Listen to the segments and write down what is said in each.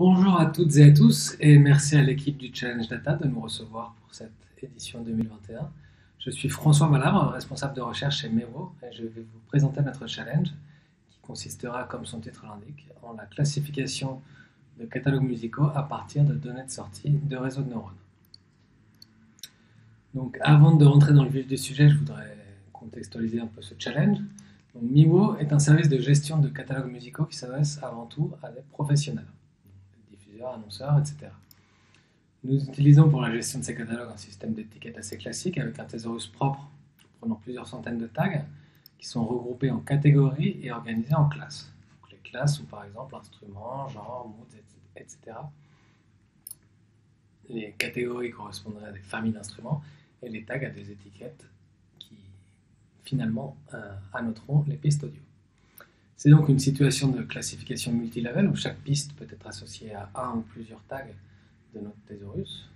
Bonjour à toutes et à tous et merci à l'équipe du Challenge Data de nous recevoir pour cette édition 2021. Je suis François Malabre, responsable de recherche chez Mero et je vais vous présenter notre challenge qui consistera, comme son titre l'indique, en la classification de catalogues musicaux à partir de données de sortie de réseaux de neurones. Donc avant de rentrer dans le vif du sujet, je voudrais contextualiser un peu ce challenge. Donc, Miwo est un service de gestion de catalogues musicaux qui s'adresse avant tout à des professionnels, diffuseurs, annonceurs, etc. Nous utilisons pour la gestion de ces catalogues un système d'étiquettes assez classique avec un thésaurus propre prenant plusieurs centaines de tags qui sont regroupés en catégories et organisés en classes. Donc, les classes sont par exemple instruments, genre, moods, etc. Les catégories correspondraient à des familles d'instruments et les tags à des étiquettes qui finalement annoteront les pistes audio. C'est donc une situation de classification multilevel où chaque piste peut être associée à un ou plusieurs tags de notre thésaurus.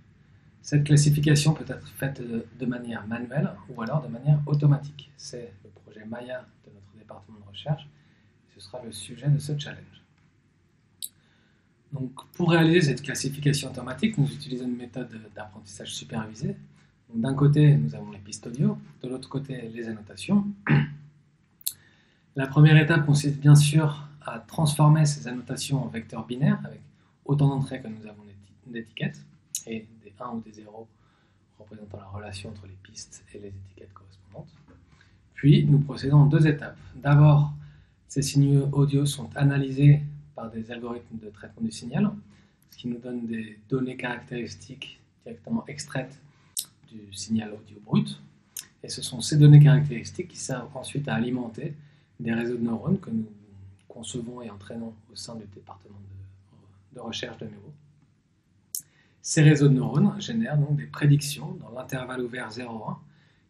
Cette classification peut être faite de manière manuelle ou alors de manière automatique. C'est le projet Maya de notre département de recherche et ce sera le sujet de ce challenge. Donc, pour réaliser cette classification automatique, nous utilisons une méthode d'apprentissage supervisé. D'un côté, nous avons les pistes audio, de l'autre côté, les annotations. La première étape consiste bien sûr à transformer ces annotations en vecteurs binaires avec autant d'entrées que nous avons d'étiquettes et des 1 ou des 0 représentant la relation entre les pistes et les étiquettes correspondantes. Puis nous procédons en deux étapes. D'abord, ces signaux audio sont analysés par des algorithmes de traitement du signal, ce qui nous donne des données caractéristiques directement extraites du signal audio brut. Et ce sont ces données caractéristiques qui servent ensuite à alimenter des réseaux de neurones que nous concevons et entraînons au sein du département de recherche de Mero. Ces réseaux de neurones génèrent donc des prédictions dans l'intervalle ouvert 0,1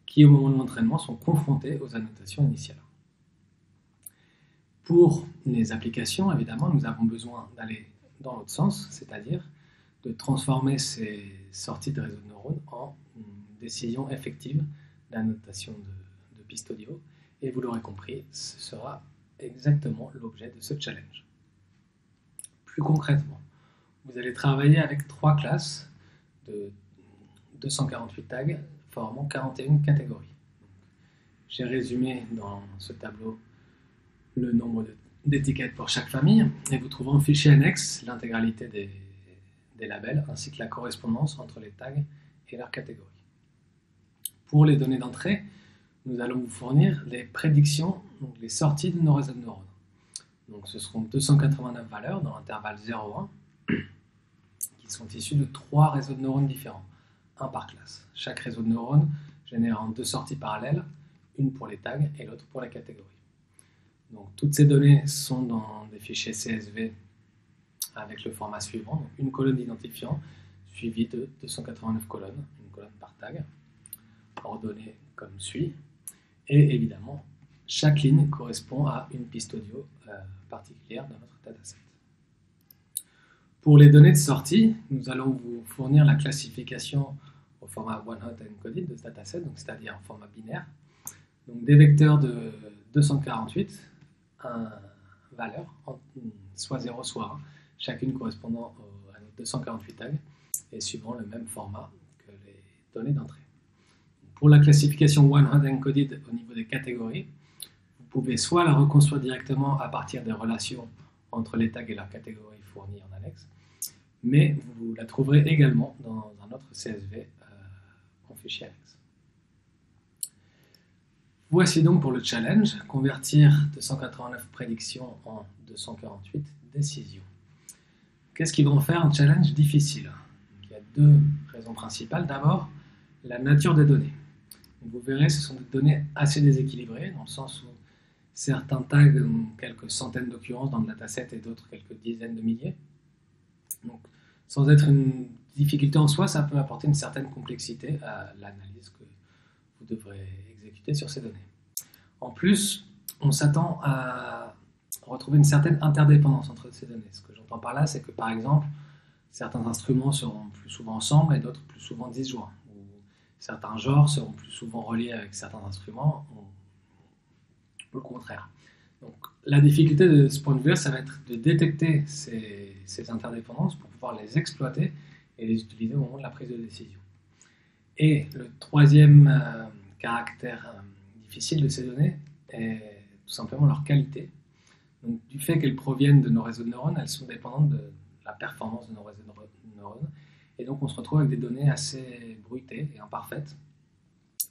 qui, au moment de l'entraînement, sont confrontés aux annotations initiales. Pour les applications, évidemment, nous avons besoin d'aller dans l'autre sens, c'est-à-dire de transformer ces sorties de réseaux de neurones en décisions effectives d'annotation de pistes audio. Et vous l'aurez compris, ce sera exactement l'objet de ce challenge. Plus concrètement, vous allez travailler avec 3 classes de 248 tags formant 41 catégories. J'ai résumé dans ce tableau le nombre d'étiquettes pour chaque famille et vous trouverez en fichier annexe l'intégralité des labels ainsi que la correspondance entre les tags et leurs catégories. Pour les données d'entrée, nous allons vous fournir les prédictions, donc les sorties de nos réseaux de neurones. Donc ce seront 289 valeurs dans l'intervalle 0,1 qui sont issues de 3 réseaux de neurones différents, un par classe. Chaque réseau de neurones générant 2 sorties parallèles, une pour les tags et l'autre pour la catégorie. Donc toutes ces données sont dans des fichiers CSV avec le format suivant, donc une colonne d'identifiant suivie de 289 colonnes, une colonne par tag, ordonnée comme suit. Et évidemment, chaque ligne correspond à une piste audio particulière dans notre dataset. Pour les données de sortie, nous allons vous fournir la classification au format one-hot encoded de ce dataset, c'est-à-dire en format binaire. Donc des vecteurs de 248 valeurs, soit 0, soit 1, chacune correspondant à nos 248 tags et suivant le même format que les données d'entrée. Pour la classification one-hot encoded au niveau des catégories, vous pouvez soit la reconstruire directement à partir des relations entre les tags et leurs catégories fournies en annexe, mais vous la trouverez également dans un autre CSV en fichier annexe. Voici donc pour le challenge, convertir 289 prédictions en 248 décisions. Qu'est-ce qui va en faire un challenge difficile? Il y a 2 raisons principales. D'abord, la nature des données. Vous verrez, ce sont des données assez déséquilibrées, dans le sens où certains tags ont quelques centaines d'occurrences dans le dataset et d'autres quelques dizaines de milliers. Donc, sans être une difficulté en soi, ça peut apporter une certaine complexité à l'analyse que vous devrez exécuter sur ces données. En plus, on s'attend à retrouver une certaine interdépendance entre ces données. Ce que j'entends par là, c'est que par exemple, certains instruments seront plus souvent ensemble et d'autres plus souvent disjoints. Certains genres seront plus souvent reliés avec certains instruments, ou le contraire. Donc, la difficulté de ce point de vue, ça va être de détecter ces interdépendances pour pouvoir les exploiter et les utiliser au moment de la prise de décision. Et le troisième caractère difficile de ces données est tout simplement leur qualité. Donc, du fait qu'elles proviennent de nos réseaux de neurones, elles sont dépendantes de la performance de nos réseaux de neurones. Et donc, on se retrouve avec des données assez bruitées et imparfaites,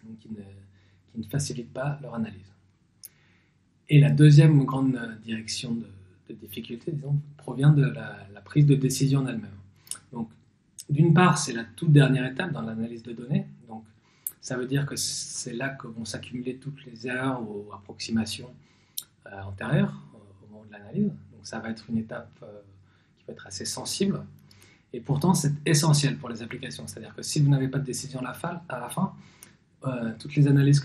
donc qui ne facilitent pas leur analyse. Et la deuxième grande direction de difficulté, disons, provient de la prise de décision en elle-même. Donc, d'une part, c'est la toute dernière étape dans l'analyse de données. Donc, ça veut dire que c'est là que vont s'accumuler toutes les erreurs ou approximations antérieures au moment de l'analyse. Donc, ça va être une étape qui peut être assez sensible. Et pourtant, c'est essentiel pour les applications. C'est-à-dire que si vous n'avez pas de décision à la fin, toutes les analyses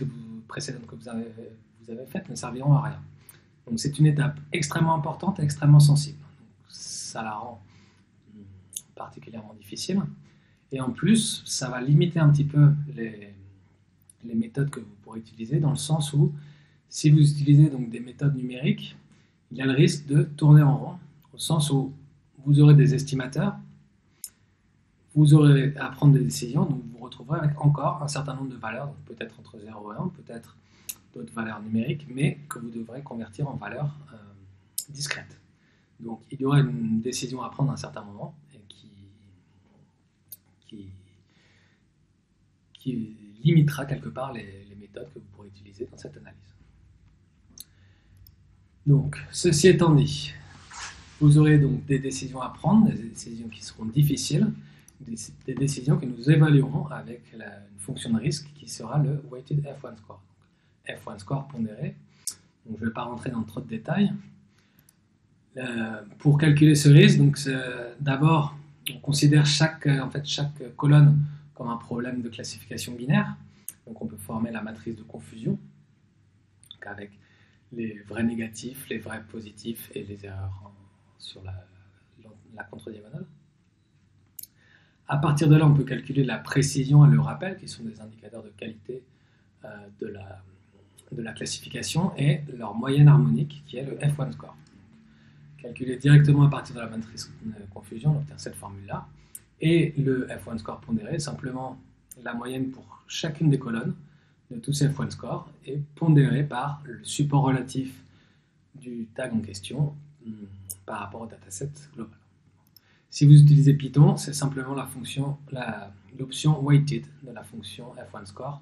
précédentes que vous avez faites ne serviront à rien. Donc, c'est une étape extrêmement importante et extrêmement sensible. Donc, ça la rend particulièrement difficile. Et en plus, ça va limiter un petit peu les méthodes que vous pourrez utiliser, dans le sens où, si vous utilisez donc des méthodes numériques, il y a le risque de tourner en rond, au sens où vous aurez des estimateurs, vous aurez à prendre des décisions, donc vous vous retrouverez avec encore un certain nombre de valeurs, donc peut-être entre 0 et 1, peut-être d'autres valeurs numériques, mais que vous devrez convertir en valeurs discrètes. Donc il y aura une décision à prendre à un certain moment, et qui limitera quelque part les méthodes que vous pourrez utiliser dans cette analyse. Donc, ceci étant dit, vous aurez donc des décisions à prendre, des décisions qui seront difficiles, des décisions que nous évaluerons avec une fonction de risque qui sera le Weighted F1 Score. Donc, F1 Score pondéré. Donc, je ne vais pas rentrer dans trop de détails. Pour calculer ce risque, d'abord, on considère chaque colonne comme un problème de classification binaire. Donc on peut former la matrice de confusion, donc avec les vrais négatifs, les vrais positifs et les erreurs sur la contre-diagonale. À partir de là, on peut calculer la précision et le rappel, qui sont des indicateurs de qualité de la classification, et leur moyenne harmonique, qui est le F1 score. Calculé directement à partir de la matrice de confusion, on obtient cette formule-là. Et le F1 score pondéré, simplement la moyenne pour chacune des colonnes de tous ces F1 scores, est pondéré par le support relatif du tag en question par rapport au dataset global. Si vous utilisez Python, c'est simplement l'option weighted de la fonction F1 score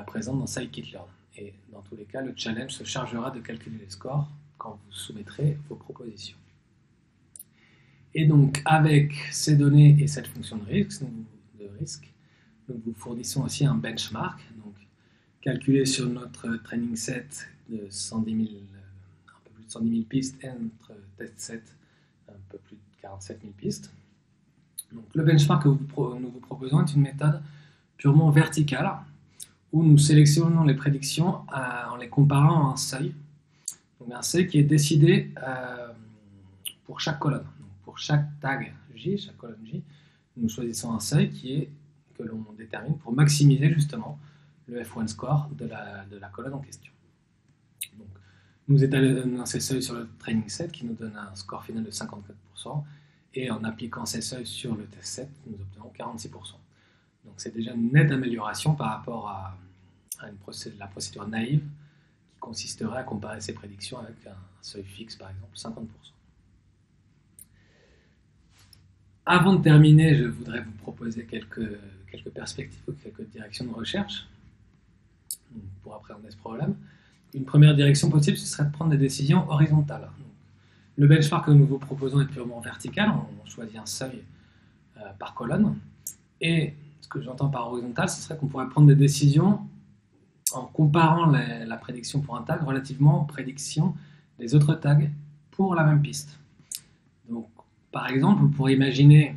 présente dans scikit-learn. Et dans tous les cas, le challenge se chargera de calculer les scores quand vous soumettrez vos propositions. Et donc, avec ces données et cette fonction de risque, nous vous fournissons aussi un benchmark, donc calculé sur notre training set de 110 000, un peu plus de 110 000 pistes, et notre test set un peu plus de 47 000 pistes. Donc, le benchmark que nous vous proposons est une méthode purement verticale, où nous sélectionnons les prédictions en les comparant à un seuil. Donc un seuil qui est décidé pour chaque colonne. Donc pour chaque tag J, chaque colonne J, nous choisissons un seuil que l'on détermine pour maximiser justement le F1 score de la colonne en question. Donc, nous étalons ces seuils sur le training set qui nous donne un score final de 54%, et en appliquant ces seuils sur le test set, nous obtenons 46%. Donc c'est déjà une nette amélioration par rapport à la procédure naïve qui consisterait à comparer ces prédictions avec un seuil fixe, par exemple 50%. Avant de terminer, je voudrais vous proposer quelques perspectives ou quelques directions de recherche pour appréhender ce problème. Une première direction possible, ce serait de prendre des décisions horizontales. Donc, le benchmark que nous vous proposons est purement vertical, on choisit un seuil par colonne, et ce que j'entends par horizontal, ce serait qu'on pourrait prendre des décisions en comparant la prédiction pour un tag relativement aux prédictions des autres tags pour la même piste. Donc, par exemple, vous pourrez imaginer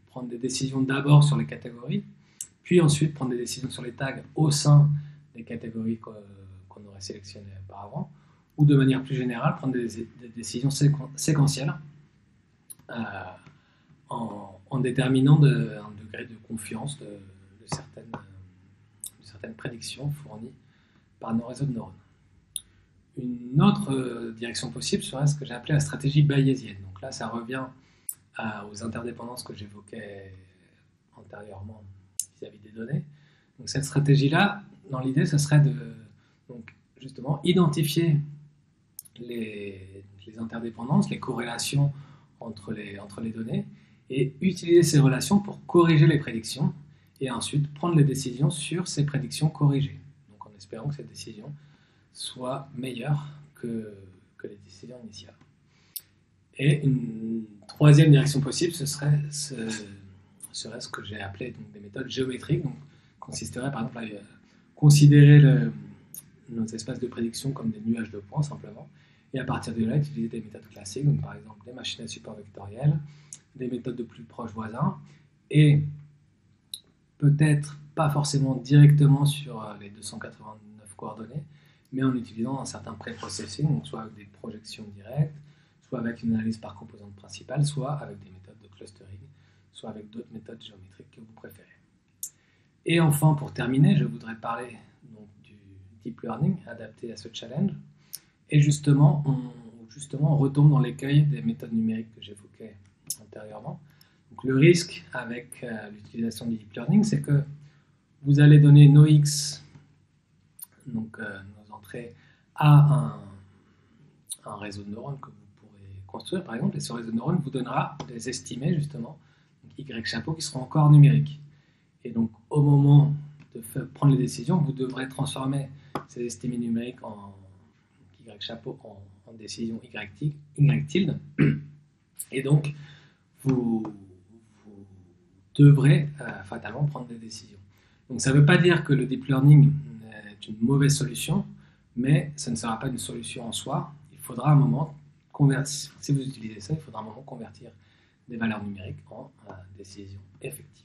prendre des décisions d'abord sur les catégories, puis ensuite prendre des décisions sur les tags au sein des catégories qu'on aurait sélectionnées auparavant, ou de manière plus générale, prendre des décisions séquentielles en déterminant un degré de confiance de certaines prédictions fournies par nos réseaux de neurones. Une autre direction possible serait ce que j'ai appelé la stratégie bayésienne. Donc là, ça revient aux interdépendances que j'évoquais antérieurement vis-à-vis des données. Donc cette stratégie-là, dans l'idée, ce serait de justement identifier les interdépendances, les corrélations entre les données, et utiliser ces relations pour corriger les prédictions, et ensuite prendre les décisions sur ces prédictions corrigées. Donc en espérant que cette décision soit meilleure que les décisions initiales. Et une troisième direction possible, ce serait ce que j'ai appelé donc, des méthodes géométriques, donc consisterait par exemple à considérer nos espaces de prédiction comme des nuages de points simplement, et à partir de là utiliser des méthodes classiques, donc par exemple des machines à support vectoriel, des méthodes de plus proches voisins, et peut-être pas forcément directement sur les 289 coordonnées, mais en utilisant un certain pré-processing, donc soit avec des projections directes, soit avec une analyse par composante principale, soit avec des méthodes de clustering, soit avec d'autres méthodes géométriques que vous préférez. Et enfin, pour terminer, je voudrais parler donc, du deep learning adapté à ce challenge. Et justement, on retombe dans l'écueil des méthodes numériques que j'évoquais antérieurement. Donc, le risque avec l'utilisation du deep learning, c'est que vous allez donner nos X, donc nos entrées, à un réseau de neurones que vous pourrez construire, par exemple, et ce réseau de neurones vous donnera des estimés, justement, donc Y chapeau, qui seront encore numériques. Et donc, au moment de prendre les décisions, vous devrez transformer ces estimés numériques en Y chapeau en décision Y tilde. Et donc, vous devrez fatalement prendre des décisions. Donc, ça ne veut pas dire que le deep learning est une mauvaise solution, mais ça ne sera pas une solution en soi. Il faudra un moment convertir, si vous utilisez ça, il faudra un moment convertir des valeurs numériques en décisions effectives.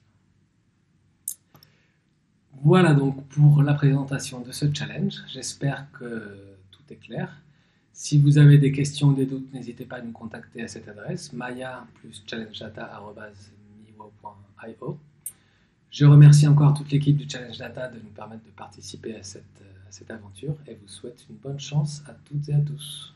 Voilà donc pour la présentation de ce challenge. J'espère que tout est clair. Si vous avez des questions ou des doutes, n'hésitez pas à nous contacter à cette adresse maya+challengedata@miwo.io. Je remercie encore toute l'équipe du Challenge Data de nous permettre de participer à cette aventure et vous souhaite une bonne chance à toutes et à tous.